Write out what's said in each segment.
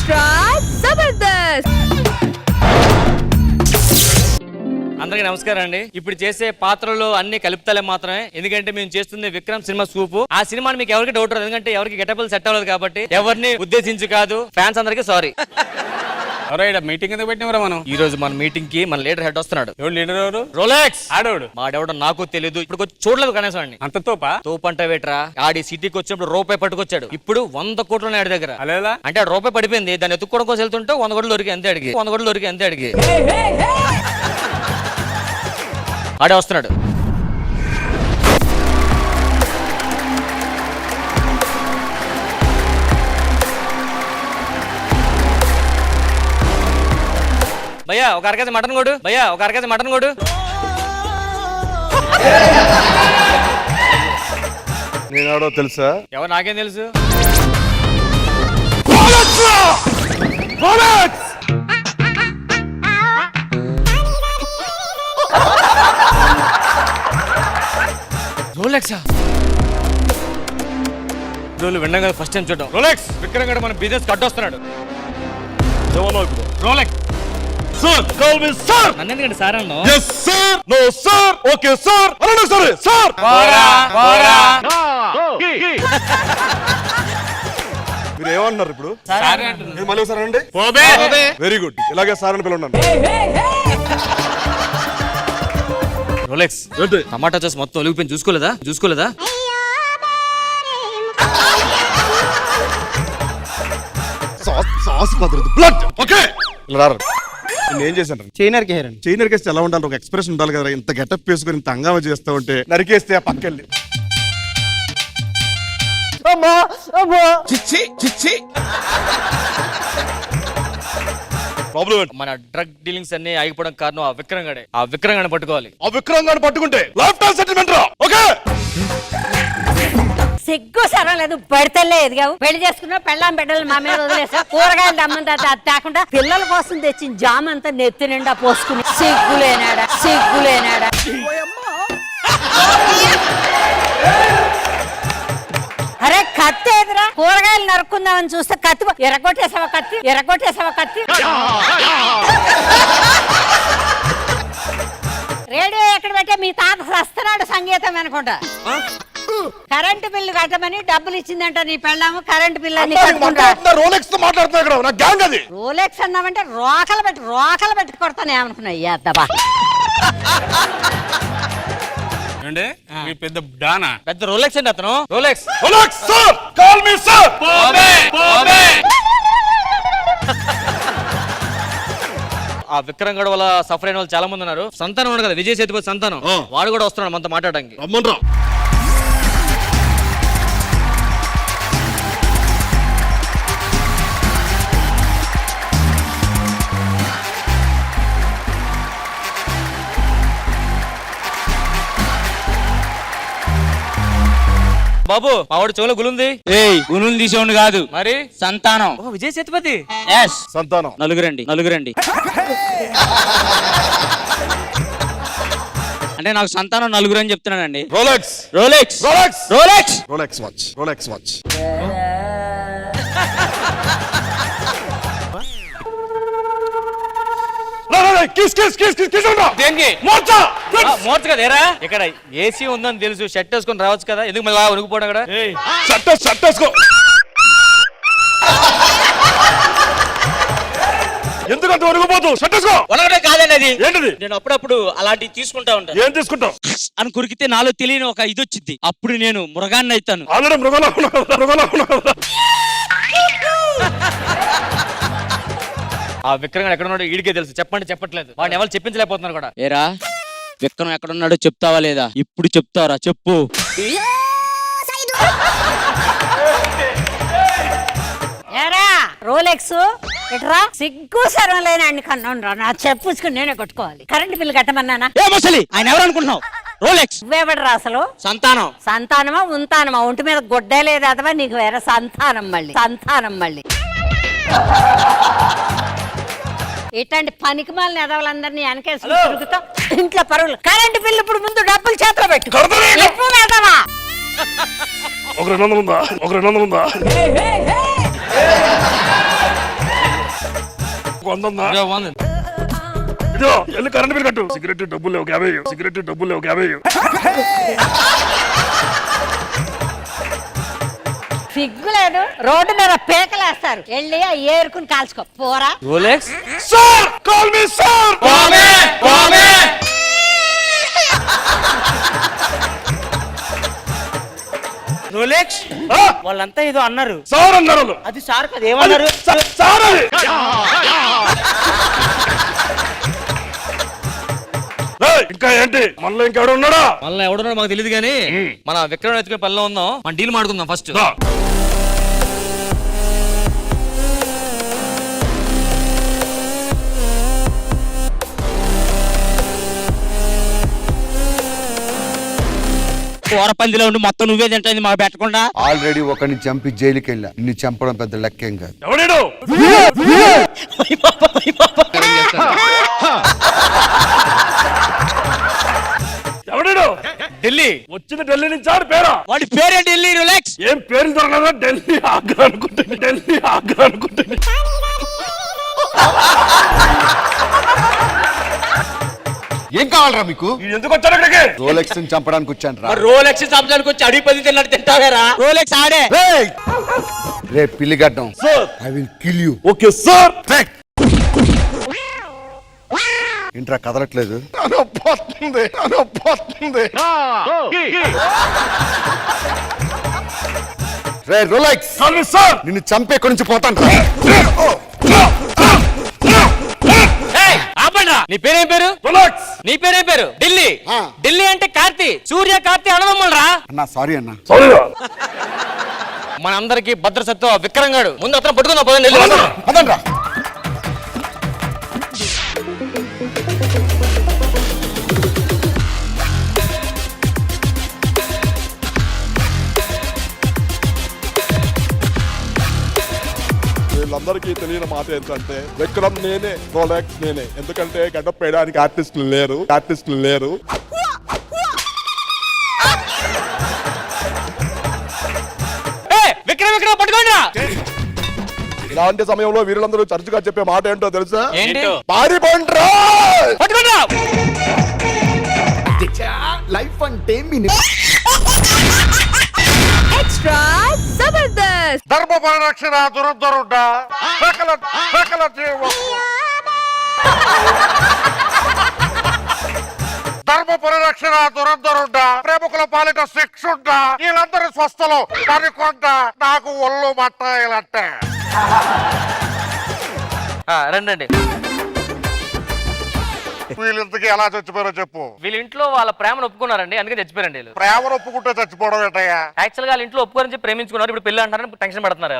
Extra Jabardasth. అందరికీ నమస్కారం అండి. ఇప్పుడు చేసే పాత్రలు అన్ని కలుపుతలే మాత్రమే, ఎందుకంటే మేము చేస్తుంది విక్రమ్ సినిమా సూపు. ఆ సినిమాని మీకు ఎవరికి డౌట్ రాదు, ఎందుకంటే ఎవరికి గెటబుల్ సెట్ అవ్వలేదు కాబట్టి. ఎవరిని ఉద్దేశించి కాదు, ఫ్యాన్స్ అందరికీ సారీ. మీటింగ్ ఎందుకు పెట్టినవరా మనం? ఈ రోజు మన మీటింగ్ కి మన లీడర్ హెడ్ వస్తున్నాడు. ఎవరు లీడర్? ఎవరు? రోలెక్స్ ఆడోడు. వాడెవడో నాకు తెలియదు, ఇప్పుడు చూడలేదు కనీసం అండి. అంత తోపా? తోపంట వేట్రా, ఆడి సిటీకి వచ్చినప్పుడు రూపాయి పట్టుకొచ్చాడు. ఇప్పుడు 100 కోట్లు ఆడి దగ్గర. అలేలా అంటే ఆడు రూపాయి పడిపోయింది, దాన్ని ఎత్తుక్కోవడం కోసం వెళ్తుంటే 100 కోట్లు దొరికి అంతే అడిగి 100 కోట్లు దొరికి అంతే అడిగి ఆడే వస్తున్నాడు. భయ్యా ఒక అరకేజీ మటన్ కొడు. భయ్యా ఒక అరకేజీ మటన్ కొడు. నేనాడో తెలుసా? ఎవరు? నాకేం తెలుసు. రోలెక్సా? రోజులు విన్నాం కదా, ఫస్ట్ టైం చూద్దాం. రోలెక్స్ విక్రమ్ గడ మన బిజినెస్ కట్టొస్తున్నాడు. Rolex sir, call me sir. నన్నెందుకంటే సార్ అన్నావు? yes sir, no sir, okay sir, అన్న సరే సార్. మీరు ఏమన్నారు ఇప్పుడు? మీరు మళ్ళీ సార్ అండి. వెరీ గుడ్, ఇలాగే సార్ అని పిలవండి. రోలెక్స్ టమాటా చేసి మొత్తం ఒలిగిపోయింది, చూసుకోలేదా? సాస్ కుదరదు, బ్లడ్. ఓకే ఇలా రారు. నేను చేశాను చైనర్ నరికేస్తే ఎలా ఉండాలి? ఒక ఎక్స్ప్రెషన్ ఉండాలి కదా. ఇంత గెటప్ వేసుకుని ఇంత హంగామా చేస్తూ ఉంటే నరికేస్తే ఆ పక్కెళ్ళి మన డ్రగ్ డీలింగ్స్ అన్ని ఆగిపోవడం కారణం ఆ విక్రమ్ గడే. ఆ విక్రమ్ గడిని పట్టుకోవాలి. ఆ విక్రమ్ గారిని పట్టుకుంటే లైఫ్ టైం సెటిల్మెంట్ రా. ఓకే సిగ్గు సరం లేదు, పడితేలే ఎదిగావు. పెళ్లి చేసుకున్నావు, పెళ్ళాం బిడ్డలు మా మీద వదిలేసావు. కూరగాయలు అమ్మంతా అది తేకుండా పిల్లల కోసం తెచ్చిన జామ్ అంతా నెత్తి నిండా పోసుకుని సిగ్గులేనాడా. అరే కత్తి ఎదురా, కూరగాయలు నరుక్కుందామని చూస్తే కత్తి ఎరగొట్టేసావా కత్తి. రేడియో ఎక్కడ పెట్టే మీ తాత సస్తున్నాడు సంగీతం అనుకుంటా. కరెంటు బిల్లు కట్టమని డబ్బులు ఇచ్చిందంట నీ పెళ్ళాము. కరెంటు బిల్లు అన్ని రోలెక్స్ తో మాట్లాడుతున్నా. రోలెక్స్ అన్నామంటే రోకలు పెట్టి కొడతాను ఏమనుకున్నా. అద్దబా పెద్ద డానా, పెద్ద రోలెక్స్ అండి అతను. Rolex sir, call me sir. ఆ విక్రమ్ గడ వల్ల సఫర్ అయిన వాళ్ళు చాలా మంది ఉన్నారు. సంతానం ఉన్నాడు కదా, విజయ్ సేతుపతి సంతానం, వాడు కూడా వస్తున్నాడు మనతో మాట్లాడడానికి. బాబు మా వాడు చెవులో గులుంది. గుణులు తీసేవాడు కాదు, మరి సంతానం. విజయ్ సేతుపతి సంతానం. నలుగురండి అంటే నాకు సంతానం నలుగురు అని చెప్తున్నానండి. Rolex watch. మోర్చ కదేరా, ఇక్కడ ఏసీ ఉందని తెలుసు, షర్ట్ వేసుకొని రావచ్చు కదా, ఎందుకు మళ్ళీ ఉనికిపోవడం అక్కడ? షర్ట్ వేసుకో. ఎందుకంటే ఉనికిపోతు షర్ట్ వేసుకో. ఒనగడే కాదండి అది. ఏంటిది? నేను అప్పుడప్పుడు అలాంటివి తీసుకుంటా ఉంటాను. ఏం తీసుకుంటావు? అని కురికితే నాలో తెలియని ఒక ఇది వచ్చింది, అప్పుడు నేను మృగాన్ని అవుతాను. ఆల్రెడీ మృగంలో. ఆ విక్రమ్ ఎక్కడ ఉన్నాడు ఈడికే తెలుసు, చెప్పట్లేదు. వాడిని ఎవరు చెప్పించలేకపోతున్నారు కూడా. ఏరా విక్రమ్ ఎక్కడున్నాడో చెప్తావా లేదా? ఇప్పుడు చెప్తావరా? చెప్పు. రోలెక్స్ ఎట్రా, సిగ్గు సర్వం లేని కన్నా నా చెప్పుకుని నేనే కొట్టుకోవాలి. కరెంట్ బిల్లు కట్టమన్నానా? ఆయన ఎవరు అనుకుంటున్నావు? రోలెక్స్. నువ్వెవడరా అసలు? సంతానమా ఉంటానమా? ఒంటి మీద గుడ్డే లేదు అదవా నీకు వేరే సంతానం మళ్ళీ. ఇట్లాంటి పనికిమాలిన ఎదవలందరినీ వెనకేసి తిరుగుతాం. ఇంట్లో పరువులు. కరెంటు బిల్లు ఇప్పుడు ముందు డబ్బులు చేతిలో పెట్టు. ఒక 200 ఉందా? వంద ఇదిగో 100. ఇదో వెళ్ళి కరెంట్ బిల్ కట్టు. సిగరెట్ డబ్బులు లేవు 50. సిగరెట్ డబ్బులు లేవు 50. సిగ్గు లేదు, రోడ్డు మీద పేకలేస్తారు. వెళ్ళి ఆ ఏరుకుని కాల్చుకో పోరా. Rolex sir call me sir. Rolex వాళ్ళంతా ఏదో అన్నారు. సార్ అన్నారు. అది సార్ కదా ఏమన్నారు? సార్ అది. ఏయ్, ఇంకా ఏంటి మళ్ళీ ఇంకెవడు ఉన్నాడా? మళ్ళీ ఎవడున్నాడో మాకు తెలియదు కానీ మన విక్రమ్ ఎత్తుకునే పనిలో ఉందాం. మన డీల్ మాడుకుందాం ఫస్ట్. దా. కూర పందిలో ఉండి మొత్తం నువ్వే తింటుంది మాకు పెట్టకుండా. ఆల్రెడీ ఒకరిని చంపి జైలుకి వెళ్ళా. నిన్ను చంపడం పెద్ద లెక్కేం కాదు. ఎవడీడు? ఎవడీడు? ఢిల్లీ వచ్చిన ఢిల్లీ నుంచి ఆడు పేరా? వాడి పేరే ఢిల్లీ. రిలాక్స్. ఏం పేరు దొరకదా? ఢిల్లీ ఆగ్రా అనుకుంటుంది. ఢిల్లీ ఆగ్రా అనుకుంటుంది. ఏం కావాలరా మీకు? ఇది ఎందుకు వచ్చాడు ఇక్కడికి? రోలెక్స్ ని చంపడానికి వచ్చాను రా. రోలెక్స్ చంపడానికి వచ్చి అడిగి 10 తిన్నట్టు తింటావేరా? రోలెక్స్ ఆడే. రే పిల్లిగడ్డం, sir I will kill you. Okay sir. ఏంట్రా కదలట్లేదు? రే రోలెక్స్, కాల్ మీ సార్. నిన్ను చంపే ఎక్కడి నుంచి పోతాను రా. ఆపండ్రా. నీ పేరేం పేరు? రిలాక్స్. నీ పేరేం పేరు? ఢిల్లీ. ఆ. ఢిల్లీ అంటే కార్తీ, సూర్య కార్తీ అన్నదమ్ములు రా. అన్నా సారీ అన్నా. సారీరా. మన అందరికి భద్రసత్వ విక్రమ్ గాడు. ముందు అతను పట్టుకుందాం పదండి. అదండ్రా. వీళ్ళందరికీ తెలియని మాట ఏంటంటే విక్రమ్ నేనే, రోలెక్స్ నేనే. ఎందుకంటే గడ్డ పేయడానికి ఆర్టిస్టులు లేరు. విక్రమ్ విక్రమ్ పట్టుకోండి రా. ఇలాంటి సమయంలో వీళ్ళందరూ తరచుగా చెప్పే మాట ఏంటో తెలుసా? ఏంటి? పారిపోండ్రా. పట్టుకోండి రా. లైఫ్ అంటే Extra Zabardast. ధర్మ పరిరక్షణ దురదరుడ సకల ధర్మ పరిరక్షణ దురదరుడ ప్రేమికుల పాలిట శిక్షుండ వీళ్ళందరూ స్వస్థలు కనుకొండ నాకు ఒళ్ళు మట్టాయిలంటే రండి. వీళ్ళింతకి ఎలా చచ్చిపోయారో చెప్పు. వీళ్ళ ఇంట్లో వాళ్ళ ప్రేమను ఒప్పుకున్నారండి, అందుకే చచ్చిపోయారండి వీళ్ళు. ప్రేమను ఒప్పుకుంటే చచ్చిపోవడం ఏంటయ్యా? యాక్చువల్ గా వాళ్ళ ఇంట్లో ఒప్పుకోరని చెప్పి ప్రేమించుకున్నారు. ఇప్పుడు పెళ్లి అంటారని టెన్షన్ పడుతున్నారు.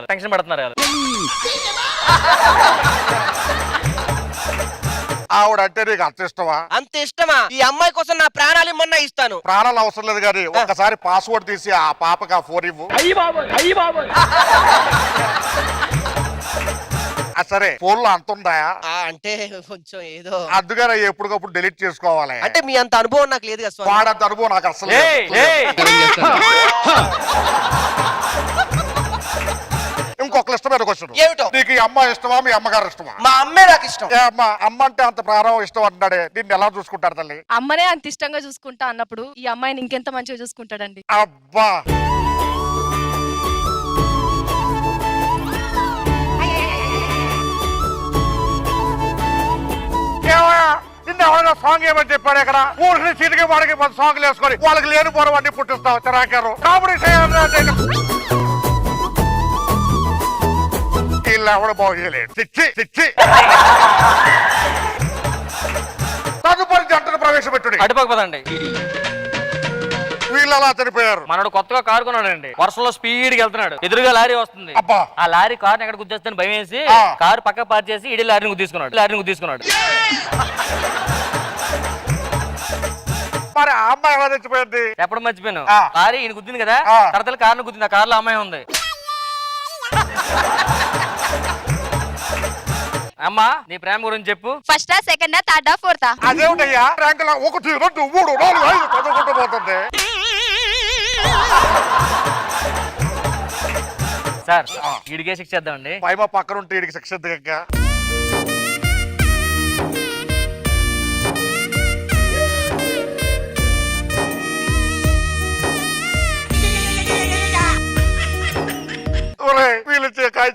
ఆవిడ అంటే నీకు అంత ఇష్టమా? అంత ఇష్టమా? ఈ అమ్మాయి కోసం నా ప్రాణాలు ఇమ్మన్నా ఇస్తాను. ప్రాణాలు అవసరం లేదు కానీ ఒక్కసారి పాస్వర్డ్ తీసి ఆ పాపకి ఆ ఫోన్ ఇవ్వు. సరే ఫోన్ లో అంత ఉందా? అంటే కొంచెం ఏదో అందుకనే ఎప్పటికప్పుడు డిలీట్ చేసుకోవాలి. అంటే మీ అంత అనుభవం నాకు లేదు కదా స్వామి. వాడంత అనుభవం నాకు అసలు ఇంకొక ఇష్టమైన క్వశ్చన్. ఏమిటో? నీకు ఈ అమ్మాయి ఇష్టమా మీ అమ్మగారు ఇష్టమా? మా అమ్మే నాకు ఇష్టం. ఏ అమ్మ అమ్మ అంటే అంత ప్రారంభం ఇష్టం అంటున్నాడే, దీన్ని ఎలా చూసుకుంటారు తల్లి? అమ్మనే అంత ఇష్టంగా చూసుకుంటా అన్నప్పుడు ఈ అమ్మాయిని ఇంకెంత మంచిగా చూసుకుంటాడండి. అబ్బా ఎవరైనా సాంగ్ ఏమని చెప్పాడు ఇక్కడ? ఊరికి చీటికి వాడికి 10 సాంగ్లు వేసుకొని వాళ్ళకి లేని పోరు అన్ని పుట్టిస్తావు. చిరాకారు కామెడీ వీళ్ళు ఎవడ బాగోలేదు. తదుపరి జంటను ప్రవేశపెట్టుడి. అటుపక్క పదండి. వీళ్ళు అలా చనిపోయారు. మనోడు కొత్తగా కారు కొన్నాడండి. వర్షంలో స్పీడ్ గా వెళ్తున్నాడు. ఎదురుగా లారీ వస్తుంది. అబ్బా. ఆ లారీ కార్ ఎక్కడ గుద్దేస్తాను భయం వేసి కారు పక్క పార్క్ చేసి ఇడి లారీని గుద్దేసుకున్నాడు. మరి ఆ అమ్మాయి ఎలా చచ్చిపోయింది? ఎప్పుడు మర్చిపోయాను. లారీ ఈయన గుద్దింది కదా, తర్వాత కారును గుద్దింది. ఆ కారులో అమ్మాయి ఉంది. అమ్మా నీ ప్రేమ గురించి చెప్పు. ఫస్టా, సెకండా, థర్డా, ఫోర్తా? అదేమిటయ్యా ర్యాంకుల 1 2 3 4 5 చదువుకుంటూ పోతుంది. సార్ ఈడికే శిక్ష చేద్దామండి. పైమ పక్కన ఉంటే వీడికి శిక్ష ఎందుకు? వీళ్ళు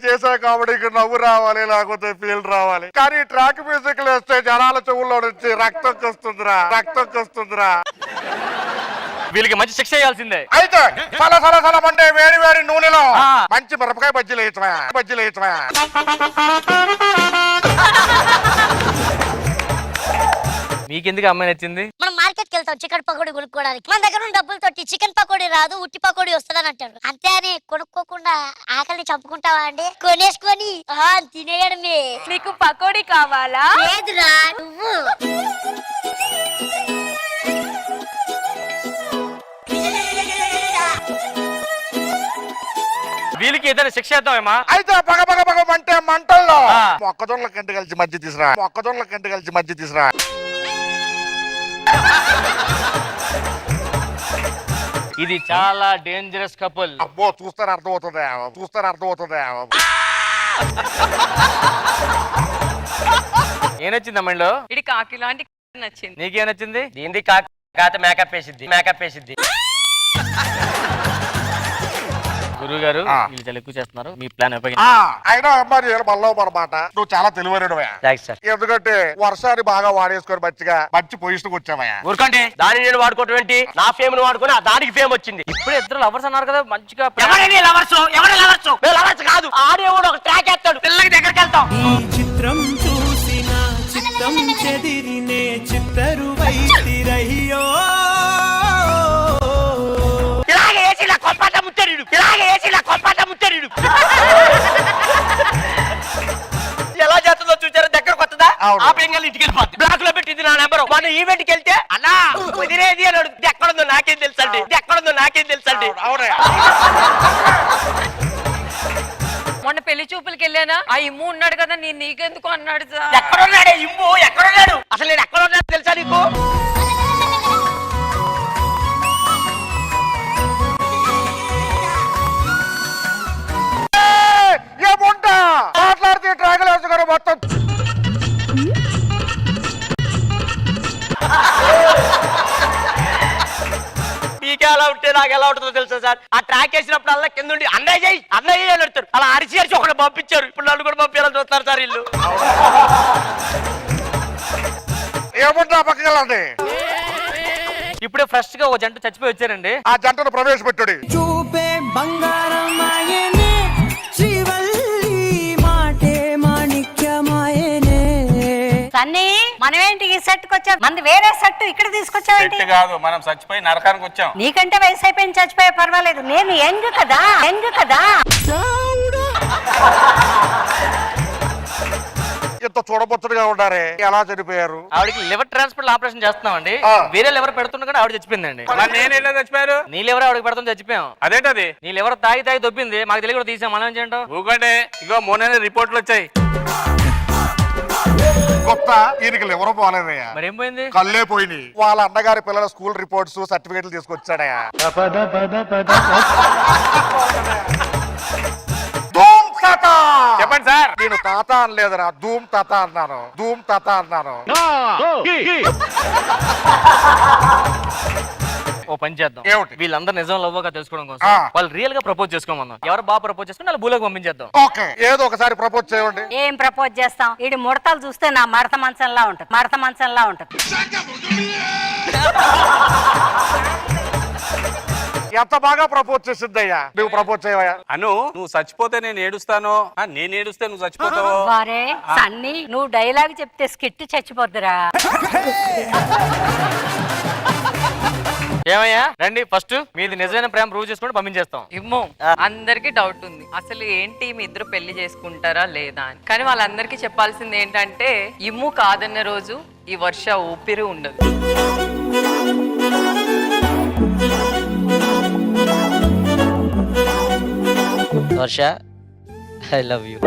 చేసే కామెడీకి నవ్వు రావాలి, లేకపోతే ఫీల్ రావాలి. కానీ ట్రాక్ మ్యూజిక్ వేస్తే జనాల చెవుల్లో నుంచి రక్తం వస్తుందిరా, రక్తం వస్తుందిరా. వీళ్ళకి మంచి శిక్ష చేయాల్సిందే. అయితే సల అంటే వేడి వేడి నూనెలో మంచి మిరపకాయ బజ్జీలు వేయటమా, బజ్జీలు వేయటమా. మీకెందుకు అమ్మాయి నచ్చింది? మనం మార్కెట్ కి వెళ్తాం చికెన్ పకోడీ కొనుక్కోవడానికి. మన దగ్గర ఉన్న డబ్బులతోటి చికెన్ పకోడీ రాదు, ఉట్టి పకోడీ వస్తుందని అంటారు. అంతే అని కొనుక్కోకుండా ఆకలిని చంపుకుంటావా అండి? కొనేసుకొని తినేయడమే. నీకు పకోడీ కావాలా? లేదురా నువ్వు. వీళ్ళకి ఏదైనా శిక్ష చేద్దామేమా? అయితే పగ పగ పగ మంటే మంటల్లో మొక్కజొన్నల కంటి కలిసి మధ్య తీసురా, మొక్కజొన్నల కంటి కలిసి మధ్య తీసురా. ఇది చాలా డేంజరస్ కపుల్. అబ్బో చూస్తారు అర్థమవుతుంది, చూస్తారు అర్థమవుతుంది. ఏం నచ్చింది అమ్మాయిలో? ఇది కాకి లాంటి నచ్చింది. నీకేం నచ్చింది? దీనికి కాక మేకప్ వేసిద్ది, మేకప్ వేసిద్ది. గురువు గారు వీళ్ళు చాలా ఎక్కువ చేస్తున్నారు. మీ ప్లాన్ అయినా అమ్మాయి మళ్ళీ అనమాట. నువ్వు చాలా తెలివైనడువా. ఎందుకంటే వర్షాన్ని బాగా వాడేసుకొని మంచిగా మంచి పొజిషన్ వచ్చావయ్యా. ఊరుకోండి, దాని నేను వాడుకోవటం ఏంటి? నా ఫేమ్ ను వాడుకొని దానికి ఫేమ్ వచ్చింది. ఇప్పుడు ఇద్దరు లవర్స్ అన్నారు కదా, మంచిగా ఎవరి లవర్స్? ఎవరి లవర్స్? లవర్స్ కాదు, ఆడేవాడు ఒక ట్రాక్ వేస్తాడు, పిల్లలకి దగ్గరికి వెళ్తాం. చిత్రం చూసిన చిత్తం చెదిరినే చిత్తరు వైతిరయ్యో. ఇలాగే ఏసీలా కొప్పట ముత్తరీడు, ఇలాగే ఏసీలా కొప్పట ముత్తరీడు. ఎలా చేస్తుందో చూసారా? దగ్గరకు వస్తుందా? ఆ బెంగాల్ ఇంటికి వెళ్ళిపోద్ది. బ్లాక్ లో పెట్టింది నా నెంబర్. మన ఈవెంట్ కి వెళ్తే అన్నా కుదిరేది అని అడుగుతుంది. ఎక్కడుందో నాకేం తెలుసండి, ఎక్కడుందో నాకేం తెలుసండి. మొన్న పెళ్లి చూపులకి వెళ్ళానా, ఆ ఇమ్ము ఉన్నాడు కదా, నీకెందుకు అన్నాడు. ఎక్కడున్నాడే ఇమ్ము? ఎక్కడున్నాడు? అసలు నేను ఎక్కడ ఉన్నాడు తెలుసా నీకు? ఏముంటా మాట్లాడితే ట్రాగల్ వేసుకొని మొత్తం మీకే ఎలా ఉంటే నాకు ఎలా ఉంటుందో తెలుసా సార్? ఆ ట్రాక్ వేసినప్పుడు అలా కింద ఉండి అన్నయ్య చేయి అన్నయ్య అని అడుగుతారు. అలా అరిచి అరిచి ఒకటి పంపించారు. ఇప్పుడు నన్ను కూడా పంపించాలని చూస్తారు సార్ వీళ్ళు. ఏముంటా పక్కకెళ్ళండి. ఇప్పుడే ఫ్రెష్ గా ఒక జంట చచ్చిపోయి వచ్చారండి. ఆ జంటను ప్రవేశపెట్టుడి. చూపే బంగారమాయనే శ్రీవల్లి మాటే మాణిక్యమాయనే. సన్నీ మనమేంటి ఈ సెట్ కి వచ్చావు? మంది వేరే సెట్ ఇక్కడ తీసుకొచ్చావేంటి? కాదు, మనం చచ్చిపోయి నరకానికి వచ్చాం. నీకంటే వయసు అయిపోయింది, చచ్చిపోయే పర్వాలేదు. నేను యంగ్ కదా, యంగ్ కదా. ఇంత చూడబొచ్చుడుగా ఉన్నారే, ఎలా చనిపోయారు? ఆవిడకి లివర్ ట్రాన్స్ప్లాంట్ ఆపరేషన్ చేస్తున్నామండి. వేరే లివర్ పెడుతున్నా కూడా ఆవిడ చచ్చిపోయిందండి. నేను ఎలా చచ్చిపోయారు? నీ లివర్ ఆవిడకి పెడుతుంది చచ్చిపోయాం. అదేంటది? నీ లివర్ తాగి తాగి దొబ్బింది, మాకు తెలియ కూడా తీసాం. మనం ఏం చేయంటాం? ఊకంటే ఇగో మొన్న రిపోర్ట్లు వచ్చాయి. గొప్ప ఈయనకి ఎవరో పోలేదయ్యా. మరేం పోయింది? కళ్ళే పోయినాయి. వాళ్ళ అన్నగారి పిల్లల స్కూల్ రిపోర్ట్స్ సర్టిఫికేట్లు తీసుకొచ్చాడయా. ధూమ్ తాత. చెప్పండి సార్. నేను తాత అనలేదురా, ధూమ్ తాత అన్నాను, ధూమ్ తాత అన్నాను. ఓ పని చేద్దాం. ఏమిటి? వీళ్ళందరూ నిజం లవ్వగా తెలుసుకోవడం కోసం వాళ్ళు రియల్ గా ప్రపోజ్ చేసుకోమన్నాం. ఎవరు బాగా ప్రపోజ్ చేసుకుని వాళ్ళు భూలోకి పంపించేద్దాం. ఓకే, ఏదో ఒకసారి ప్రపోజ్ చేయండి. ఏం ప్రపోజ్ చేస్తాం? ఈడి ముడతలు చూస్తే నా మడత మంచంలా ఉంటది, మడత మంచంలా ఉంటది. ఎంత బాగా ప్రపోజ్ చేసిందయ్యా. నువ్వు ప్రపోజ్ చేయవయ్యా. అను, నువ్వు చచ్చిపోతే నేను ఏడుస్తాను, నేను ఏడుస్తే నువ్వు చచ్చిపోతావు. వారే సన్నీ, నువ్వు డైలాగ్ చెప్తే స్కిట్ చచ్చిపోద్దురా. ఏమయ్యా రండి, ఫస్ట్ మీది నిజమైన ప్రేమ ప్రూవ్ చేసుకుంటే పంపించేస్తాం. ఇమ్మో అందరికి డౌట్ ఉంది, అసలు ఏంటి మీ ఇద్దరు పెళ్లి చేసుకుంటారా లేదా అని. కానీ వాళ్ళందరికీ చెప్పాల్సింది ఏంటంటే ఇమ్ము కాదన్న రోజు ఈ వర్ష ఊపిరి ఉండదు. వర్ష, ఐ లవ్ యూ.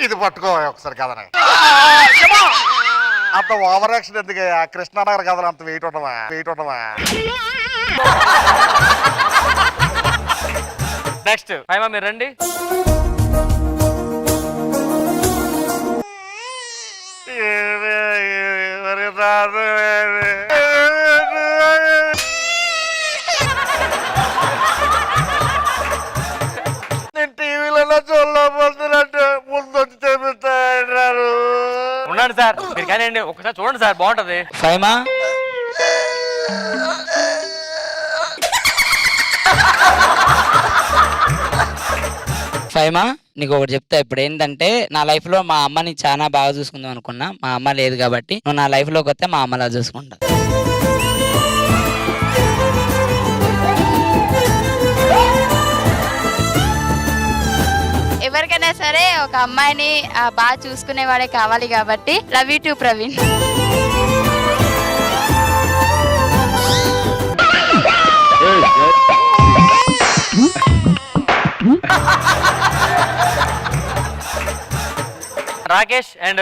ఇది పట్టుకో ఒకసారి కథనే. అంత ఓవర్ యాక్షన్ ఎందుకయ్యా? కృష్ణానగర్ కథలు అంత వెయిట్ ఉండవా? వెయిట్ ఉండవా? నెక్స్ట్ ఫైమా మీరు రండి. మరి ఉండండి సార్ మీరు కానీ ఒకసారి చూడండి సార్ బాగుంటది. ఫైమా ఫైమా నీకు ఒకటి చెప్తా. ఇప్పుడు ఏంటంటే నా లైఫ్ లో మా అమ్మని చాలా బాగా చూసుకుందాం అనుకున్నా. మా అమ్మ లేదు కాబట్టి నువ్వు నా లైఫ్ లోకి వస్తే మా అమ్మలా చూసుకుంటా. ఎవరికైనా సరే ఒక అమ్మాయిని బాగా చూసుకునేవాడే కావాలి కాబట్టి love you to Praveen. Rakesh and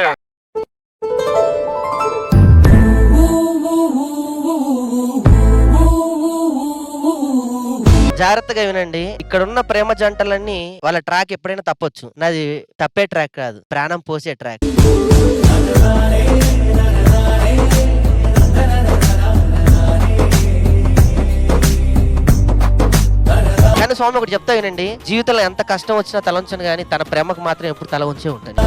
జాగ్రత్తగా వినండి. ఇక్కడ ఉన్న ప్రేమ జంటలన్నీ వాళ్ళ ట్రాక్ ఎప్పుడైనా తప్పొచ్చు. నాది తప్పే ట్రాక్ కాదు, ప్రాణం పోసే ట్రాక్. కానీ స్వామి ఒకటి చెప్తా వినండి, జీవితంలో ఎంత కష్టం వచ్చినా తల ఉంచను కానీ తన ప్రేమకు మాత్రం ఎప్పుడు తల ఉంచే ఉంటుంది.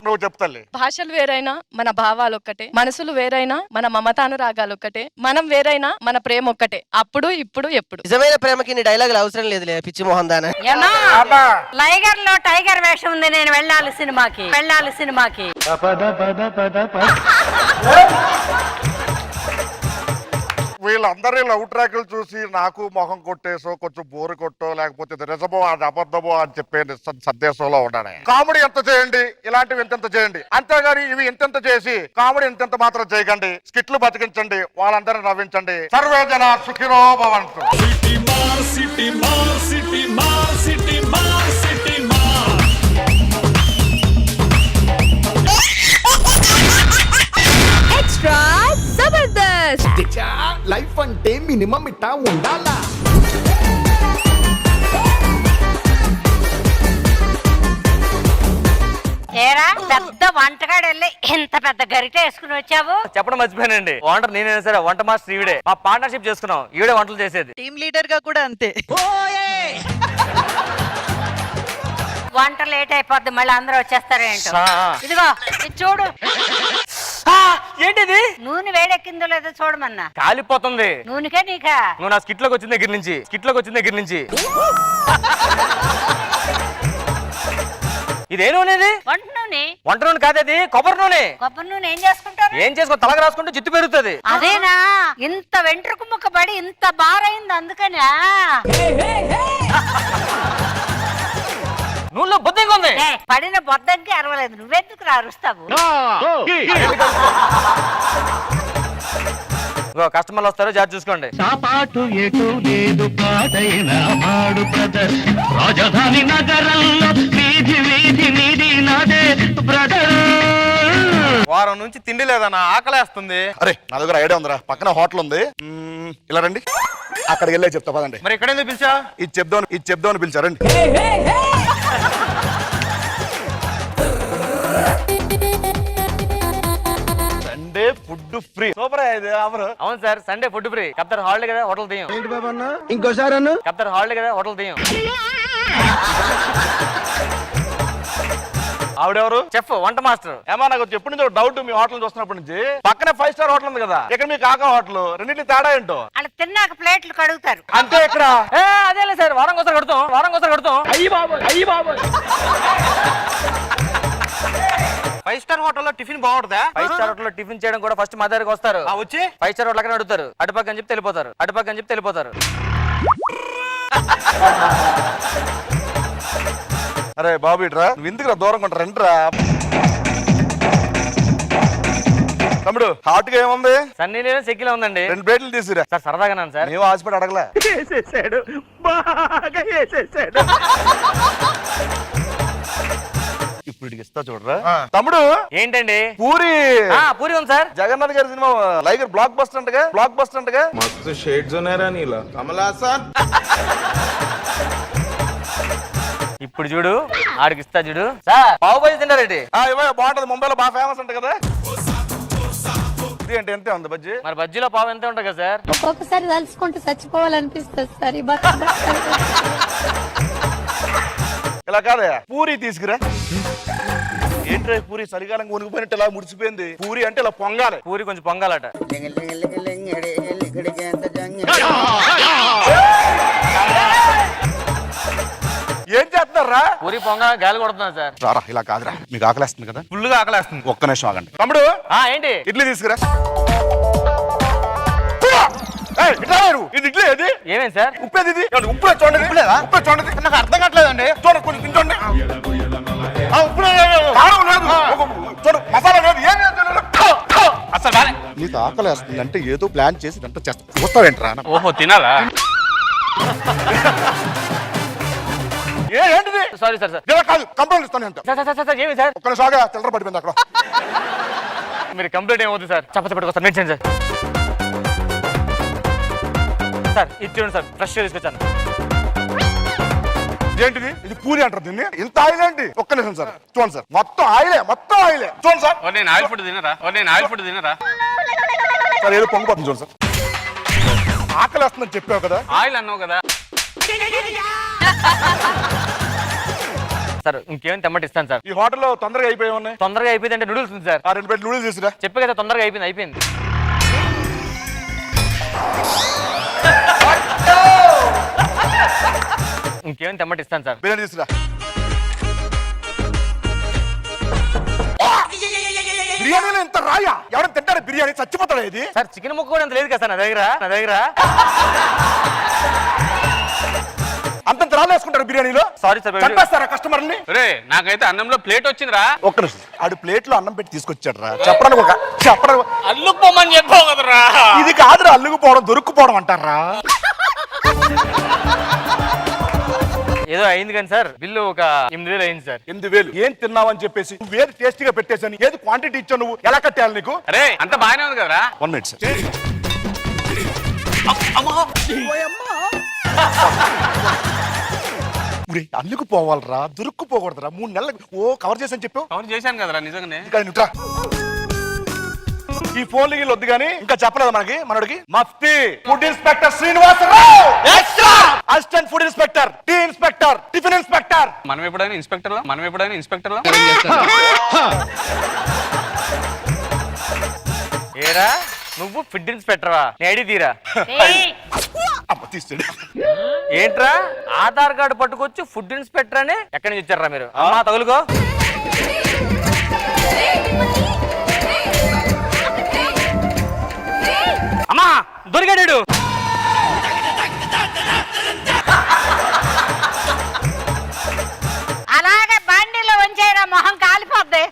నువ్వు చెప్తాలే. భాషలు వేరైనా మన భావాలు ఒక్కటే, మనసులు వేరైనా మన మమతానురాగాలు ఒక్కటే, మనం వేరైనా మన ప్రేమ ఒక్కటే, అప్పుడు ఇప్పుడు ఎప్పుడు. నిజమైన ప్రేమకి నీ డైలాగులు అవసరం లేదులే పిచ్చి మోహన్ దాన. లైగర్ లో టైగర్ వేషం ఉంది, నేను వెళ్ళాలి సినిమాకి. వీళ్ళందరి లవ్ ట్రాక్లు చూసి నాకు మొహం కొట్టేసో కొంచెం బోరు కొట్టో లేకపోతే ఇది నిజమో అది అబద్ధమో అని చెప్పే సందేశంలో ఉన్నాడు. కామెడీ ఎంత చేయండి, ఇలాంటివి ఎంతెంత చేయండి, అంతేగాని ఇవి ఎంతెంత చేసి కామెడీ ఎంతెంత మాత్రం చేయకండి. స్కిట్లు బతికించండి, వాళ్ళందరినీ నవ్వించండి. సర్వే జన సుఖినో భవంతు. ఎక్స్ట్రా జబర్దస్త్. లైఫ్ అంటే మినిమం ఇట్టా ఉండాలా. ఏరా పెద్ద వంటగాడు వెళ్ళి ఇంత పెద్ద గరిట వేసుకుని వచ్చావు? చెప్పడం మర్చిపోయానండి, వంట నేనైనా సరే వంట మాస్టర్ ఈవిడే. మా పార్ట్నర్షిప్ చేసుకున్నాం, ఈవిడే వంటలు చేసేది. టీమ్ లీడర్ గా కూడా అంతే. వంట లేట్ అయిపోద్ది, మళ్ళీ అందరూ వచ్చేస్తారేంటో. ఇదిగో ఇది చూడు, ఏంటిది? నూనె వేడెక్కిందో లేదో చూడమన్నా. కాలిపోతుంది. నూనెకే నీకా? నువ్వు నా స్కిట్ లోకి వచ్చిన దగ్గర నుంచి ఇదే నూనె? వంట నూనె కాదేది, కొబ్బరి నూనె. కొబ్బరి నూనె ఏం చేసుకుంటారు? ఏం చేసుకో, తలగా రాసుకుంటే జిట్టు పెరుగుతుంది. అదేనా? ఇంత వెంట్రుకు ముక్క పడి ఇంత బారైంది అందుకనే. నూనెలో బొద్దంగా ఉంది. పడిన బొద్దంకి అరవలేదు, నువ్వెందుకు అరుస్తావు? కస్టమర్లు వస్తారు, జాగ్రత్త చూసుకోండి. రాజధాని నగరంలో వారం నుంచి తిండి లేదన్నా, ఆకలేస్తుంది. అరే నా దగ్గర ఐడియా ఉందిరా, పక్కన హోటల్ ఉంది. ఇలా రండి, అక్కడికి వెళ్ళే చెప్తా పదండి. మరి ఎక్కడ ఎందుకు పిలిచా? ఇది చెప్దామని పిలిచారండి. Sunday food free. సూపర్. అవును సార్, సండే ఫుడ్ ఫ్రీ. కప్తారు హాలిడే కదా, హోటల్ తీయం. ఇంకోసారి కప్తారు హాలిడే కదా, హోటల్ తీయం. ఆవిడెవరు? చెఫ్, వంట మాస్టర్. ఏమో నాకు ఎప్పటి నుంచో డౌట్, మీ హోటల్ చూస్తున్నప్పటి నుంచి. పక్కనే 5 స్టార్ హోటల్ ఉంది కదా, ఇక్కడ మీ కాకా హోటల్, రెండింటి తేడా ఏంటో? అలా తిన్నాక ప్లేట్లు కడుగుతారు అంతే. ఇక్కడ అదేలే సార్, వారం కోసం కడతాం. అయ్యి బాబు 5 స్టార్ హోటల్లో టిఫిన్ బాగుంటుందా? 5 స్టార్ హోటల్లో టిఫిన్ చేయడం కూడా ఫస్ట్ మా దగ్గరకు వస్తారు. వచ్చి 5 స్టార్ హోటల్ అక్కడ అడుగుతారు, అటుపక్క అని చెప్తే వెళ్ళిపోతారు. అరే బాబు ఇట్రా, నువ్వు ఎందుకురా దూరం కొంట రండిరా. తమ్ముడు హాట్ గా ఏముంది? సన్నీ నేను చెక్కిలో ఉందండి. 2 ప్లేట్లు తీసుకురా. సార్ సరదాగా సార్, మేము హాస్పిటల్ అడగలే. ఇప్పుడు ఇస్తా చూడరా తమ్ముడు. ఏంటండి? పూరి. పూరి ఉంది సార్. జగన్నాథ్ గారి సినిమా లైగర్ బ్లాక్ బస్టర్ అంటగా. మస్తు షేడ్స్ ఉన్నారా నీలా కమలాసన్. ఇప్పుడు చూడు, ఆడికి ఇస్తా చూడు. సార్ పావు బాజీ తింటారేంటి? బాగుంటది, ముంబైలో బాగా ఫేమస్ అంట కదా. ఇది అంటే ఎంతే ఉంది బజ్జీ? మరి బజ్జీలో పావు ఎంత ఉంటుంది కదా సార్? ఒక్కొక్కసారి తలుచుకుంటూ చచ్చిపోవాలనిపిస్తుంది సార్. ఇలా కాదే పూరి తీసుకురా. ఏంట్రా పూరి చలికాలం కొనుక్కుపోయినట్టు ఇలా ముడిచిపోయింది. పూరి అంటే ఇలా పొంగాలి. పూరి కొంచెం పొంగాలట. ఏం చేస్తున్నారా? పూరి పొంగ గాలి కొడుతున్నాను సార్. రారా ఇలా కాదురా, మీకు ఆకలేస్తుంది కదా. ఫుల్గా ఆకలేస్తుంది. ఒక్క నిమిషం ఆగండి. తమ్ముడు ఏంటి ఇడ్లీ తీసుకురా. ఇది ఇడ్లీ ఏది? ఏమేంటి సార్? ఉప్పేది ఇది. ఉప్పు చూడండి. ఉప్పు చూడండి. నాకు అర్థం కావట్లేదండి. చూడండి కొంచెం తింటండి. ఉప్పు చూడు, మసాలా లేదు, ఏం లేదు. అసలు నీకు ఆకలేస్తుంది అంటే ఏదో ప్లాన్ చేసి ఇదంతా చేస్తా. చూస్తావేంట్రా? ఓహో తినాలా? ఏంటిది? Sorry sir. సార్ ఇలా కాదు, కంప్లైంట్ ఇస్తాను అంత. సార్ ఏమి సార్? ఒక్క సాగా తెల్లర పడిపోయింది అక్కడ. మీరు కంప్లైంట్ ఏమవుతుంది సార్? చెప్పచ్చు సార్. నేను సార్ సార్ ఇది చూడండి సార్, ఫ్రెష్ తీసుకొచ్చాను. ఏంటిది? ఇది పూరి అంటారు దీన్ని. ఇంత ఆయిల్ ఏంటి? ఒక్క నిమిషం సార్, చూడండి సార్, మొత్తం ఆయిలే, మొత్తం ఆయిలే. చూడండి సార్. నేను ఆయిల్ ఫుడ్ తినరా? సార్ ఏదో పొంగిపోతుంది చూడండి సార్. ఆకలి వస్తుందని చెప్పావు కదా. ఆయిల్ అన్నావు కదా సార్. ఇంకేం తెమ్మటి ఇస్తాను సార్. ఈ హోటల్లో తొందరగా అయిపోయి ఉన్నాయి. తొందరగా అయిపోయింది అంటే నూడిల్స్ ఉంది సార్. ఆ 2 ప్లేట్ నూడిల్స్ తీసుకురా. చెప్పే కదా తొందరగా అయిపోయింది. ఇంకేం తెమ్మటి ఇస్తాను సార్. బిర్యానీ తీసుకురా. బిర్యానీలో ఇంత రాయా? ఎవరైనా తింటారా బిర్యానీ? చచ్చిపోతాడా ఇది? సార్ చికెన్ ముక్క కూడా అంత లేదు కదా సార్ నా దగ్గర. అంతంత రాళ్ళు వేసుకుంటారు బిర్యానీలో. Sorry sir. చంపేస్తారా కస్టమర్ని? నాకైతే అన్నంలో ప్లేట్ వచ్చిందిరా. ఒక్క నిమిషం. ఆడు ప్లేట్ లో అన్నం పెట్టి తీసుకొచ్చాడు రా. చెప్పడానికి అల్లుకుపోమని చెప్పావు కదరా. ఇది కాదురా, అల్లుకుపోవడం, దొరుకుపోవడం అంటారా. ఏదో అయింది కానీ సార్, బిల్లు ఒక 8,000 అయింది సార్. 8,000 ఏం తిన్నావని చెప్పేసి నువ్వు ఏది టేస్టీగా పెట్టేసాను, ఏది క్వాంటిటీ ఇచ్చావు, నువ్వు ఎలా కట్టాలి నీకు? అరే అంత బాగానే ఉంది కదరా. 1 మినిట్ సార్. అల్లుకు పోవాలరా, దొరుకుపోకూడదురా. 3 నెలలు కవర్ చేసని చెప్పావు. కవర్ చేశాను కదరా నిజంగానే. ఈ ఫోన్లు గిల్లు వద్దు కానీ ఇంకా చెప్పలేదు మనోడికి. మఫ్తీ food inspector Srinivasarao, assistant food inspector, tea inspector, tiffin inspector. మనం ఎప్పుడైనా ఇన్స్పెక్టర్ ఏరా నువ్వు ఫుడ్ ఇన్స్పెక్టర్వా? నీ ఐడి తీరా. తీస్తాడు. ఏంట్రా ఆధార్ కార్డు పట్టుకొచ్చి ఫుడ్ ఇన్స్పెక్టర్ అని ఎక్కడి నుంచి వచ్చారా మీరు? అమ్మా తగులుకో. అమ్మా దొరికాడు. అలాగే బండిలో ఉంచేయరా, మొహం కాలిపోద్ది.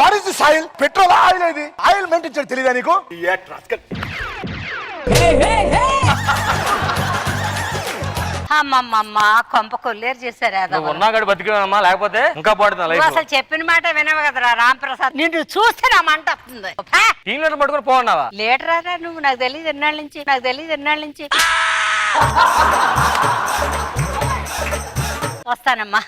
What is this oil? Petrol oil. ఇది ఆయిల్ మెయింటైన్ చేయడం తెలియదా నీకు? అమ్మమ్మమ్మ కొంప కొల్లేరు చేశారు. నువ్వు ఉన్నాగాడు బతికేవమ్మా, లేకపోతే ఇంకా పాడుతున్నా లైఫ్. అసలు చెప్పిన మాట వినవు కదరా రాంప్రసాద్. నిన్ను చూస్తే నా మంట వస్తుంది. టీం లీటర్ పట్టుకుని పోన్నావా? లీటరా నువ్వు? నాకు తెలియదు ఎన్నాళ్ళ నుంచి. వస్తానమ్మా.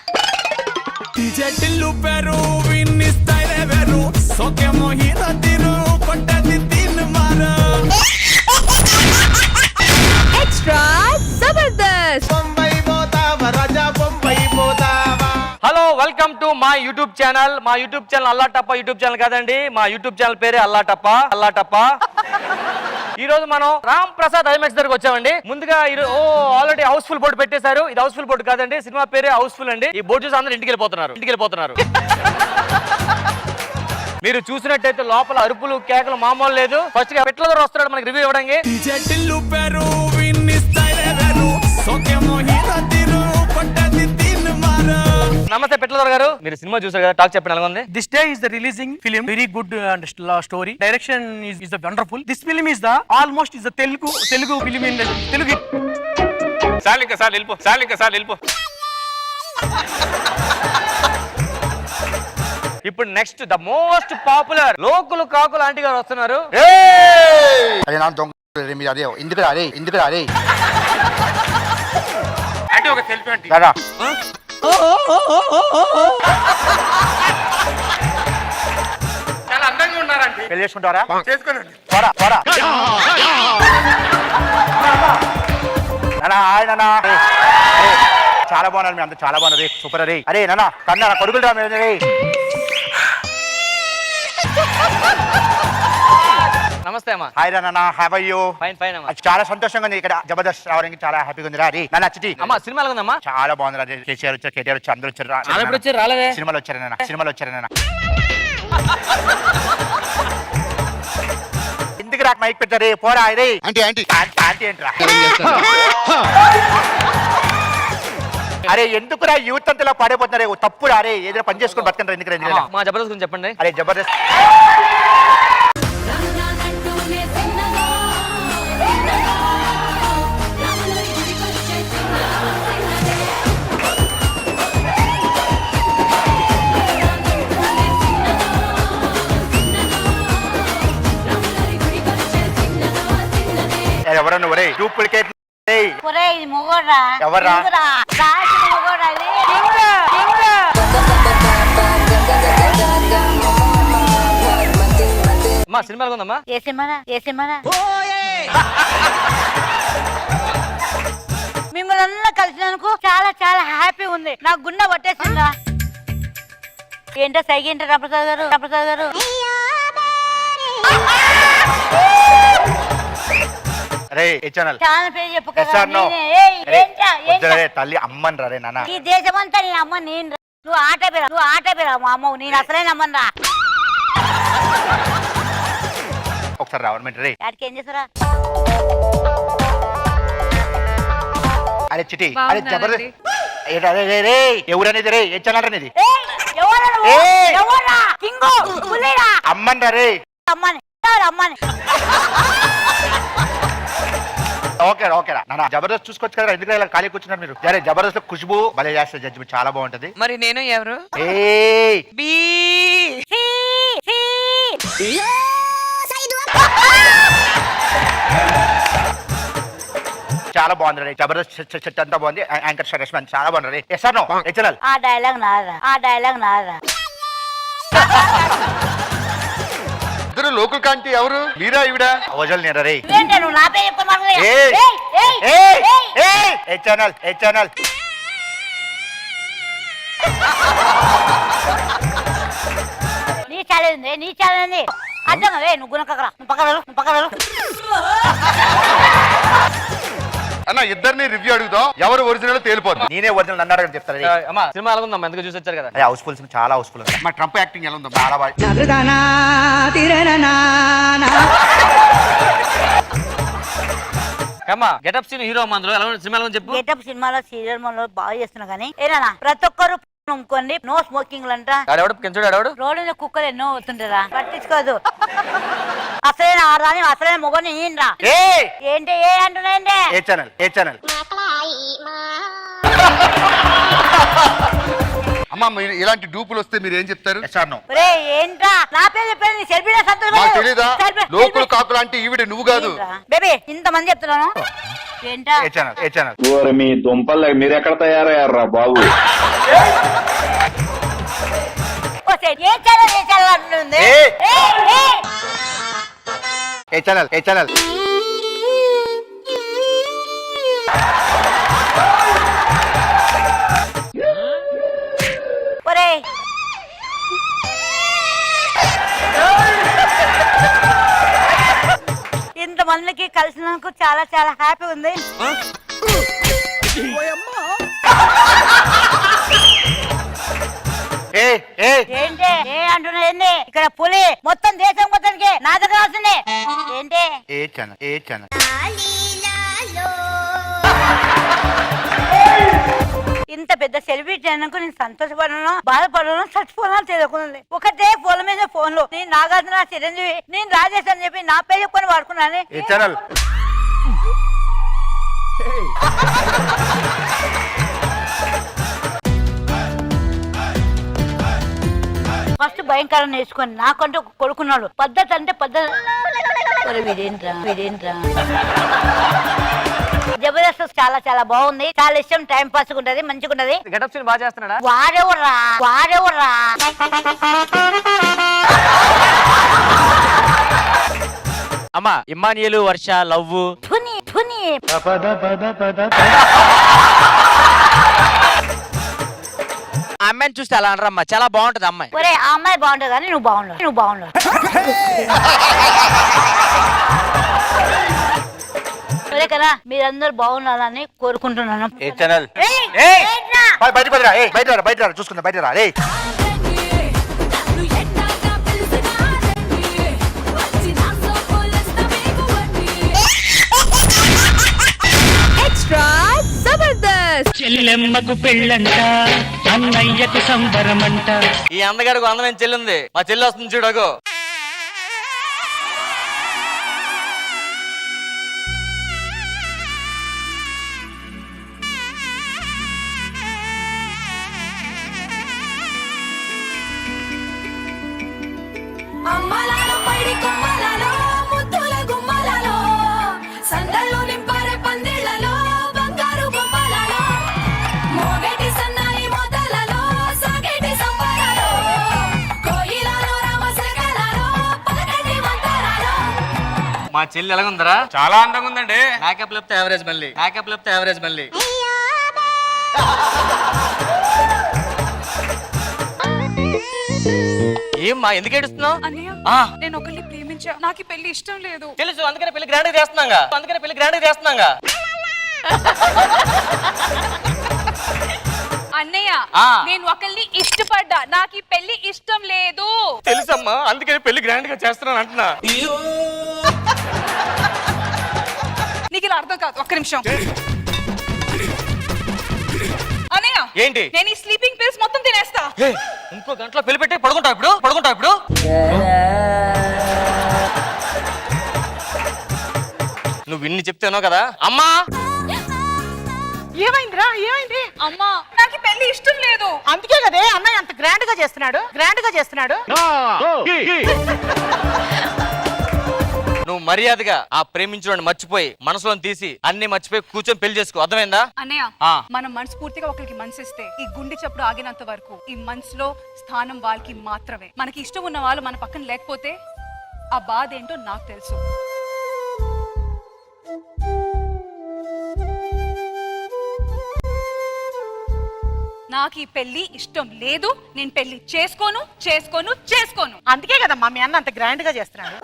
హలో, వెల్కమ్ టు మా యూట్యూబ్ ఛానల్. మా యూట్యూబ్ ఛానల్ అల్లాటప్ప యూట్యూబ్ ఛానల్ కాదండి. మా యూట్యూబ్ ఛానల్ పేరే అల్లాటప్ప. ఈ రోజు మనం రామ్ ప్రసాద్ ఐమాక్స్ దగ్గరకు వచ్చామండి. ముందుగా ఆల్రెడీ హౌస్ఫుల్ బోర్డు పెట్టేశారు. ఇది హౌస్ఫుల్ బోర్డు కాదండి, సినిమా పేరే హౌస్ఫుల్ అండి. ఈ బోర్డు చూసి అందరూ ఇంటికి వెళ్ళిపోతున్నారు. మీరు చూసినట్టయితే లోపల అరుపులు కేకలు మామూలు లేదు. ఫస్ట్ గా పెట్ల ద్వారా వస్తున్నాడు మనకి రివ్యూ ఇవ్వడానికి. నమస్తే పెట్లదొర గారు, మీరు సినిమా చూసారు కదా, టాక్ చెప్పండి ఎలా ఉంది? This day is the releasing film, very good and story. Direction is the wonderful. This film is the almost is the Telugu film in Telugu. Sir వెళ్ళిపో. ఇప్పుడు నెక్స్ట్ ద మోస్ట్ పాపులర్ లోకులు కాకులు aunty గారు వస్తున్నారు. అంటే ఒక selfie aunty చాలా అందంగా ఉన్నారండి. పెళ్లి చేసుకుంటారా? చేసుకోండి. చాలా బాగున్నారు మీ అందరూ చాలా బాగున్నారు సూపర్ అరే అరే నాన్న కన్నా కొడుకులు రా మీరు నమస్తే అమ్మా. హాయ్ రా నాన్న how are you fine fine అమ్మా. చాలా సంతోషంగా ఉంది ఇక్కడ జబర్దస్త్ రావడానికి చాలా హ్యాపీగా ఉంది రా రే నాన్న చిటి అమ్మా సినిమాలో ఉందమ్మా. చాలా బాగుంది రా కేసీఆర్ వచ్చారు కేటీఆర్ వచ్చారు అందరూ వచ్చారు వాళ్ళు ఎప్పుడు వచ్చారు? రాలేదే. సినిమాలో వచ్చారు నాన్న ఎందుకు రా మైక్ పెట్టారు పోరా రే ఆంటీ ఆంటీ ఆంటీ ఏంట్రా అరే ఎందుకురా యూత్ అంతా ఇలా పాడైపోతున్నారు తప్పు రా రే ఏదైనా పని చేసుకుని బతకండి ఎందుకు మా జబర్దస్త్ గురించి చెప్పండి. అరే జబర్దస్త్ ఎవరన్నా ఒరే డూప్లికేట్ ఎవర్రా అమ్మా సినిమాలో ఉందమ్మా. మిమ్మల్ని అందరూ కలిసినందుకు చాలా చాలా హ్యాపీ ఉంది నాకు గుండె పట్టేసిందా ఏంటో సైకి ఏంటో రప్రసాద్ గారు అరే ఏ ఛానల్ చాలా పేరు చెప్పు Yes కదా or no? నేనే. ఏంటా వద్దురా రే, తల్లి అమ్మని రా రే నాన్న ఈ దేశమంతా నీ అమ్మ నేను రా. నువ్వు ఆట పేరా మా అమ్మ నేను అసలే నమ్మను రా ఒకసారి రావడం రే వాటికి ఏం చేస్తారా అరే చిటి అరే జబర్దస్త్ అరే రే రే ఎవరనేది రే ఏ ఛానల్ అనేది అమ్మని రా రే అమ్మని ఓకే రా నాన్న జబర్దస్త్ చూసుకోవచ్చు కదా ఎందుకు ఇలా ఖాళీ కూర్చున్నారు మీరు సరే జబర్దస్త్ ఖుష్బు భలే చేస్తారు జడ్జిమెంట్ చాలా బాగుంటది మరి నేను ఎవరు? ఏ బి చాలా బాగుంది రే జబర్దస్త్ సెట్ అంతా బాగుంది యాంకర్ రష్మన్ చాలా బాగుంది రే ఎస్ ఆర్ నో ఏ ఛానల్ ఆ డైలాగ్ నారా ఇద్దరు లోకల్ కాంటీ ఎవరు మీరా ఈవిడ ఓజల్ నేను రే నువ్వు నా పేరు చెప్పమని ఏ ఛానల్ నీ ఛాలెంజ్ అర్థం కదా నువ్వు గుణకరా నువ్వు పక్కన అన్న ఇద్దరిని రివ్యూ అడుగుదాం ఎవరు ఒరిజినల్ తేలిపోతుంది నేనే ఒరిజినల్ నన్ను అడగని చెప్తాను అమ్మా సినిమాలో ఉందమ్మా ఎందుకు చూసి వచ్చారు కదా. అదే హౌస్ఫుల్ చాలా హౌస్ఫుల్ ఉంది మా ట్రంప్ యాక్టింగ్ ఎలా ఉందో చాలా బాగా అమ్మా గెటప్ సీన్ హీరో అమ్మా అందులో ఎలా ఉంది సినిమాలో చెప్పు. గెటప్ సినిమాలో సీరియల్ బాగా చేస్తున్నా కానీ ఏనా ప్రతి ఒక్కరు నమ్ముకోండి నో స్మోకింగ్ అంట ఆడెవడు కెంచుడు ఆడెవడు రోడ్డు మీద కుక్కలు ఎన్నో వస్తుంటారా పట్టించుకోదు అసలైన ఆడదాని అసలైన మొగని ఈయనరా ఏంటి ఏ అంటున్నాయండి ఏ ఛానల్ అమ్మా మీరు ఇలాంటి డూపులు వస్తే మీరు ఏం చెప్తారు ఒరే ఏంట్రా నా పేరు చెప్పాను నీ సెల్ఫీలో మాకు తెలీదా లోకులు కాకులు అంటే ఈవిడ నువ్వు కాదు బేబీ ఇంతమంది చెప్తున్నాను ఏంటా ఏ ఛానల్ మీ దుంపలు మీరు ఎక్కడ తయారయ్యారా బాబు ఏ ఛానల్ అంటుంది ఏ ఛానల్ ఒరే ఇంతమందికి కలిసినందుకు చాలా చాలా హ్యాపీ ఉంది ఏంటి ఏ అంటున్నా ఇక్కడ పులి మొత్తం దేశం మొత్తానికి నా దగ్గర వస్తుంది ఏంటి ఏ ఛానల్ ఇంత పెద్ద సెలబ్రిటీ అయినాక నేను సంతోషపడను బాధపడను చచ్చిపోనా తెలియకుండా ఒకటే ఫోన్ల మీద ఫోన్లు నేను నాగార్జున చిరంజీవి నేను రాజేష్ అని చెప్పి నా పేరు చెప్పుకొని వాడుకున్నాను ఏ ఛానల్ ఫస్ట్ భయంకరం నేర్చుకొని నాకంటే ఒక కొడుకున్నాడు పద్ధతి అంటే పద్ధతి వీడేంట్రా జబర్దస్త్ చాలా చాలా బాగుంది చాలా ఇష్టం టైం పాస్ ఉంటది మంచిగా ఉంటది గెటప్ సీన్ బాగా చేస్తున్నాడా వాడేవర్రా అమ్మా ఇమ్మానియలు వర్ష లవ్ అమ్మాయిని చూస్తే అలా అనరమ్మా, చాలా బాగుంటది అమ్మాయి. ఒరే ఆ అమ్మాయి బాగుంటుంది కానీ నువ్వు బాగుండవు సరే కదా మీరందరూ బాగుండాలని కోరుకుంటున్నాను. ఏ ఛానల్ బయట చూసుకుందా బయట రా. చెల్లెమ్మకు పెళ్ళంట, అన్నయ్యకు సంబరమంట. ఈ అందగాడికి అందమైన చెల్లి ఉంది, మా చెల్లి వస్తుంది చూడకు. మా చెల్లి ఎలాగుందరా? చాలా అందంగా ఉందండి. మేకప్ లేకపోతే యావరేజ్ మళ్ళీ. ఏమ్మా ఎందుకు ఏడుస్తున్నావు? నేను ఒకరిని ప్రేమించా, నాకు పెళ్లి ఇష్టం లేదు. తెలుసు, అందుకనే పెళ్లి గ్రాండ్ చేస్తున్నాగా. అన్నయ్య నేను ఒకరిని ఇష్టపడ్డా, నాకు ఈ పెళ్లి ఇష్టం లేదు. తెలుసమ్మా, అందుకని పెళ్లి గ్రాండ్ గా చేస్తున్నాను అంటున్నా. నీకు ఇలా అర్థం కాదు. ఒక్క నిమిషం అన్నయ్య, ఏంటి? నేను ఈ స్లీపింగ్ పిల్స్ మొత్తం తినేస్తా. ఇంకో గంటలో పెళ్లి పెట్టి పడుకుంటావు ఇప్పుడు. నువ్వు ఇన్ని చెప్తానో కదా అమ్మా. ఏమైంది? అమ్మా నాకు ఈ పెళ్లి ఇష్టం లేదు. అందుకే కదే అన్నయ్య అంత గ్రాండ్ గా చేస్తున్నాడు. నువ్వు మర్యాదగా ఆ ప్రేమించడం మర్చిపోయి మనసులో తీసి అన్ని మర్చిపోయి కూర్చొని పెళ్లి చేసుకో, అర్థమైందా? అన్నయ్య మనం మనస్ఫూర్తిగా ఒకరికి మనసిస్తే ఈ గుండె చప్పుడు ఆగినంత వరకు ఈ మనసులో స్థానం వాళ్ళకి మాత్రమే. మనకి ఇష్టం ఉన్న వాళ్ళు మన పక్కన లేకపోతే ఆ బాధ ఏంటో నాకు తెలుసు. నాకు ఈ పెళ్లి ఇష్టం లేదు. నేను పెళ్లి చేసుకోను. అందుకే కదమ్మా మీ అన్న అంత గ్రాండ్ గా చేస్తున్నాడు.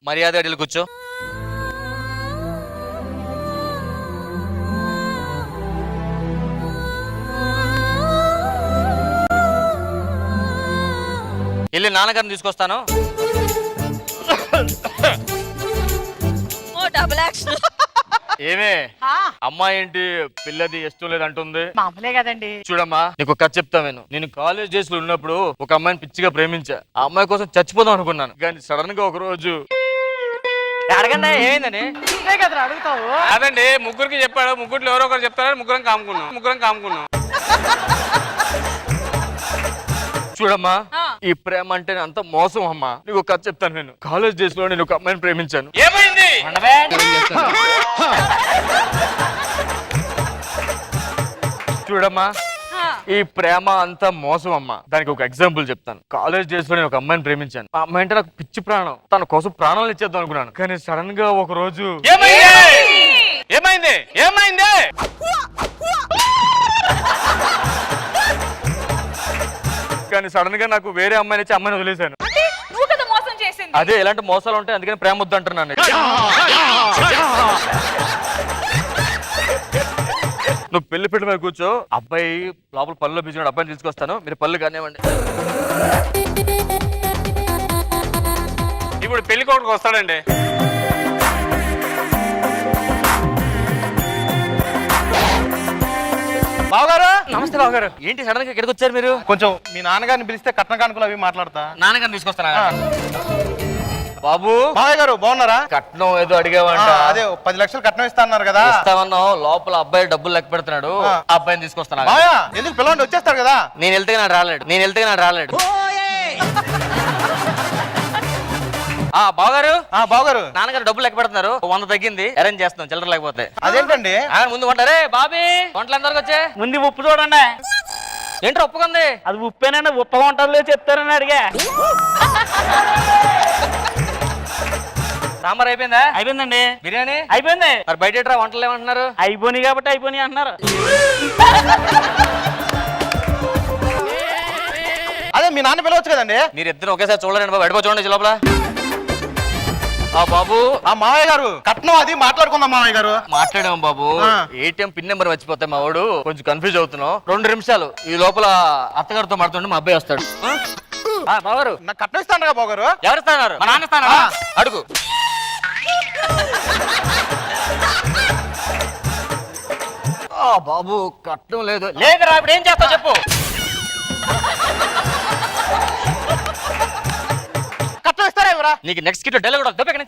మర్యాద అడిగి కూర్చో. వెళ్ళి నాన్నగారిని తీసుకొస్తాను. Double action. ఏమే అమ్మాయి ఏంటి పిల్లది ఇష్టం లేదంటుంది? మామూలే కదండి. చూడమ్మా, నీకు కథ చెప్తా. నేను కాలేజ్ డేస్ లో ఉన్నప్పుడు ఒక అమ్మాయిని పిచ్చిగా ప్రేమించా. ఆ అమ్మాయి కోసం చచ్చిపోదాం అనుకున్నాను, కానీ సడన్ గా ఒక రోజు అడగండి ఏమైందని. అడుగుతావు అదండి, ముగ్గురికి చెప్పాడు, ముగ్గురు ఎవరో ఒకరు చెప్తారని ముగ్గురం కాముకున్నాం. చూడమ్మా, ఈ ప్రేమ అంటే అంత మోసం అమ్మా. నీకు కథ చెప్తాను. నేను కాలేజ్ డేస్ లో నేను ఒక అమ్మాయిని ప్రేమించాను. ఏమైంది? చూడమ్మా, ఈ ప్రేమ అంతా మోసం అమ్మా. దానికి ఒక ఎగ్జాంపుల్ చెప్తాను. కాలేజ్ డేస్ లో నేను ఒక అమ్మాయిని ప్రేమించాను. ఆ అమ్మాయి అంటే నాకు పిచ్చి ప్రాణం. తన కోసం ప్రాణాలు ఇచ్చేద్దాం అనుకున్నాను, కానీ సడన్ గా ఒక రోజు ఏమైంది? కానీ సడన్ గా నాకు వేరే అమ్మాయిని ఇచ్చి అమ్మాయిని వదిలేశాను. నువ్వు కదా మోసం చేసింది. అదే ఇలాంటి మోసాలు ఉంటాయి, అందుకని ప్రేమ వద్దు అంటున్నాను. నువ్వు పెళ్లి పెళ్లి మీద కూర్చో. అబ్బాయి లోపల పళ్ళలో బిజీ, అబ్బాయిని తీసుకొస్తాను, మీరు పళ్ళు కానివ్వండి. ఇప్పుడు పెళ్లి కొడుకు వస్తాడండి. బావగారు, నమస్తే బావగారు. ఏంటి సడన్ గా ఇక్కడికి వచ్చారు మీరు? కొంచెం మీ నాన్నగారిని పిలిస్తే కట్న కానుకలు అవి మాట్లాడతా. నాన్నగారిని తీసుకొస్తానా? బాబు మావయ్య గారు బాగున్నారా? కట్నం ఏదో అడిగావంట. అదే 10 లక్షలు కట్నం ఇస్తా అన్నారు కదా. ఇస్తామన్నావు. లోపల అబ్బాయి డబ్బులు లెక్క పెడుతున్నాడు. ఆ అబ్బాయిని తీసుకొస్తాను. మావయ్య ఎందుకు పిల్లవాడిని వచ్చేస్తాడు కదా. నేను వెళ్తే నాడు రాలేడు. బావగారు, బావగారు, నాన్నగారు డబ్బులు లెక్క పెడుతున్నారు. 100 తగ్గింది, అరేంజ్ చేస్తాం చిల్లర లేకపోతే. అదేంటండి? ముందు వంటారే బాబీ, వంటలు ఎంతవరకు వచ్చే? ముందు ఉప్పు చూడండి. ఏంటో ఒప్పుకుంది? అది ఉప్పేనండి, ఉప్ప వంటలు చెప్తారని అడిగా. సాంబార్ అయిపోయిందా? అయిపోయిందండి. బిర్యానీ అయిపోయింది. మరి బయట ఎట్రా వంటలు ఏమంటున్నారు? అయిపోయినాయి కాబట్టి అయిపోయినాయి అంటున్నారు. అదే మీ నాన్న పిలవచ్చు కదండి. మీరు ఇద్దరు ఒకేసారి చూడలేండి బాబు, ఎడపో చూడండి లోపల. ఆ బాబు, ఆ మామయ్య గారు కట్నం అది మాట్లాడుకుందాం మామయ్య గారు. మాట్లాడాం బాబు. ఏటీఎం పిన్ నెంబర్ మర్చిపోతే మా వాడు కొంచెం కన్ఫ్యూజ్ అవుతున్నావు. 2 నిమిషాలు ఈ లోపల అత్తగారితో మాట్లాడుతుంటే మా అబ్బాయి వస్తాడు. బావగారు నాకు కట్నం ఇస్తాను కదా బావగారు. ఎవరు ఇస్తున్నారు? మా నాన్న ఇస్తానా? అడుగు. బాబు కట్నం లేదు. లేదురా, ఇప్పుడు ఏం చేస్తావు చెప్పు. కట్నం ఇస్తారా ఎవరా? నీకు నెక్స్ట్ కిట్ డెల్ కూడా దొబ్బెక్కని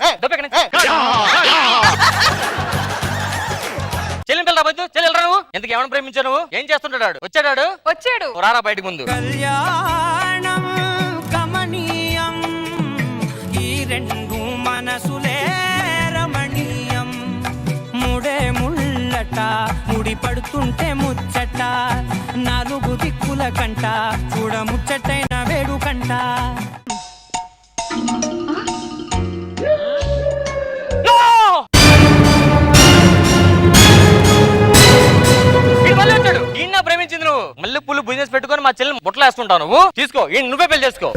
చెల్లిని పిల్లరా బద్దు, చెల్లెలరా నువ్వు. ఎందుకు ఏమైనా ప్రేమించావు నువ్వు? ఏం చేస్తుంటాడు? వచ్చాడు రారా బయటకు ముందు. కళ్యాణం కమనీయం ఈ రెండు మనసులే రమణీయం ముడే ముళ్ళట ముడి పడుతుంటే ముచ్చట 4 దిక్కుల కంట చూడ ముచ్చటైన వేడు కంట. ప్రేమించింది నువ్వు. మళ్ళీ పుల్లు బిజినెస్ పెట్టుకొని మా చెల్లి బుట్టలు వేస్తుంటావు నువ్వు. తీసుకో, నువ్వే పెళ్లి చేసుకో.